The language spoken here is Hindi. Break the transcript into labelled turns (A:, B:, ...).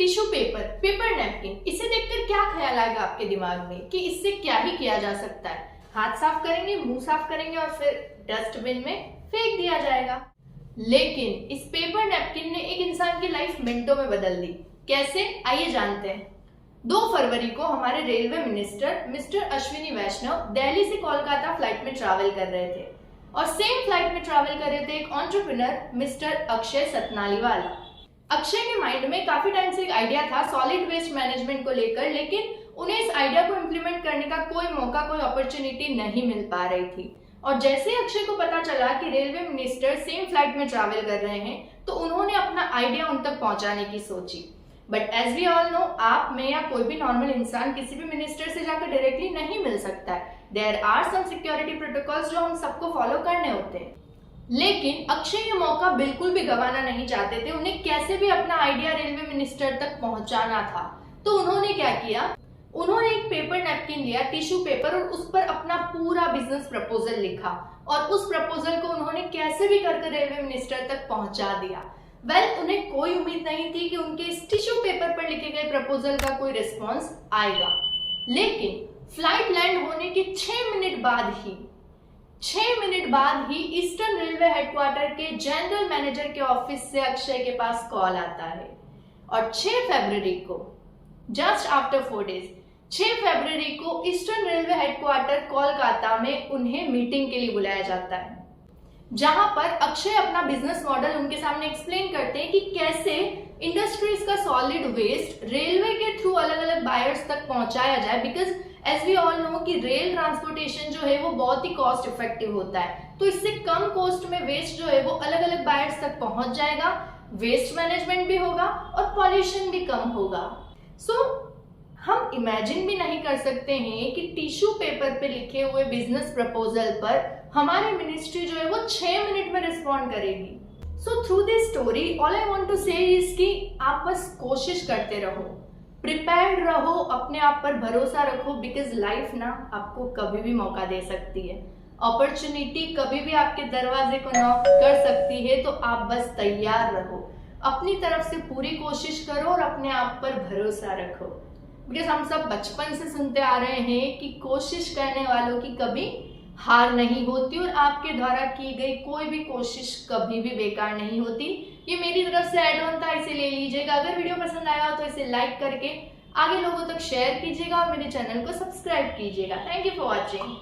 A: टिश्यू पेपर, पेपर नैपकिन, इसे देखकर क्या ख्याल आएगा आपके दिमाग में कि इससे क्या ही किया जा सकता है? हाथ साफ करेंगे, मुंह साफ करेंगे और फिर डस्टबिन में फेंक दिया जाएगा। लेकिन इस पेपर नैपकिन ने एक इंसान की लाइफ मिनटों में बदल दी। कैसे, आइए जानते हैं। 2 फरवरी को हमारे रेलवे मिनिस्टर मिस्टर अश्विनी वैष्णव दिल्ली से कोलकाता फ्लाइट में ट्रैवल कर रहे थे और सेम फ्लाइट में ट्रैवल कर रहे थे एक एंटरप्रेन्योर मिस्टर अक्षय सतनालीवाल। अक्षय के माइंड में काफी टाइम से एक आइडिया था सॉलिड वेस्ट मैनेजमेंट को लेकर, लेकिन उन्हें इस आइडिया को इम्प्लीमेंट करने का कोई मौका, कोई अपॉर्चुनिटी नहीं मिल पा रही थी। और जैसे अक्षय को पता चला कि रेलवे मिनिस्टर सेम फ्लाइट में ट्रैवल कर रहे हैं, तो उन्होंने अपना आइडिया उन तक पहुंचाने की सोची। But as we all know, आप में या कोई भी नॉर्मल इंसान किसी भी मिनिस्टर से जाकर डायरेक्टली नहीं मिल सकता है। There are some security protocols जो हम सबको फॉलो करने होते हैं। लेकिन अक्षय ये मौका बिल्कुल भी गंवाना नहीं चाहते थे। उन्हें कैसे भी अपना आइडिया रेलवे मिनिस्टर तक पहुंचाना था। तो उन्होंने क्या किया, उन्होंने एक पेपर नैपकिन लिया, टिश्यू पेपर, और उस पर अपना पूरा बिजनेस प्रपोजल लिखा और उस प्रपोजल को उन्होंने कैसे भी करके रेलवे मिनिस्टर तक पहुंचा दिया। उन्हें कोई उम्मीद नहीं थी कि उनके इस टिश्यू पेपर पर लिखे गए प्रपोजल का कोई रिस्पॉन्स आएगा। लेकिन फ्लाइट लैंड होने के 6 मिनट बाद ही ईस्टर्न रेलवे हेडक्वार्टर के जनरल मैनेजर के ऑफिस से अक्षय के पास कॉल आता है और 6 फरवरी को, जस्ट आफ्टर 4 डेज, 6 फरवरी को ईस्टर्न रेलवे हेडक्वार्टर कोलकाता में उन्हें मीटिंग के लिए बुलाया जाता है, जहां पर अक्षय अपना बिजनेस मॉडल उनके सामने एक्सप्लेन करते हैं कि कैसे इंडस्ट्रीज का सॉलिड वेस्ट रेलवे के थ्रू अलग अलग बायर्स तक पहुंचाया जाए। Because as we all know कि रेल ट्रांसपोर्टेशन जो है वो बहुत ही कॉस्ट इफेक्टिव होता है, तो इससे कम कॉस्ट में वेस्ट जो है वो अलग अलग बायर्स तक पहुंच जाएगा, वेस्ट मैनेजमेंट भी होगा और पॉल्यूशन भी कम होगा। हम इमेजिन भी नहीं कर सकते हैं कि टिश्यू पेपर पे लिखे हुए बिजनेस प्रपोजल पर हमारी मिनिस्ट्री जो है वो 6 मिनट में रिस्पॉन्ड करेगी। So through this story all I want to say is कि आप बस कोशिश करते रहो, प्रिपेयर्ड रहो, अपने आप पर भरोसा रखो। बिकॉज लाइफ ना आपको कभी भी मौका दे सकती है, अपॉर्चुनिटी कभी भी आपके दरवाजे को नॉक कर सकती है। तो आप बस तैयार रहो, अपनी तरफ से पूरी कोशिश करो और अपने आप पर भरोसा रखो। बिकॉज हम सब बचपन से सुनते आ रहे हैं कि कोशिश करने वालों की कभी हार नहीं होती और आपके द्वारा की गई कोई भी कोशिश कभी भी बेकार नहीं होती। ये मेरी तरफ से ऐड ऑन था, इसे ले लीजिएगा। अगर वीडियो पसंद आया हो तो इसे लाइक करके आगे लोगों तक शेयर कीजिएगा और मेरे चैनल को सब्सक्राइब कीजिएगा। Thank you for watching.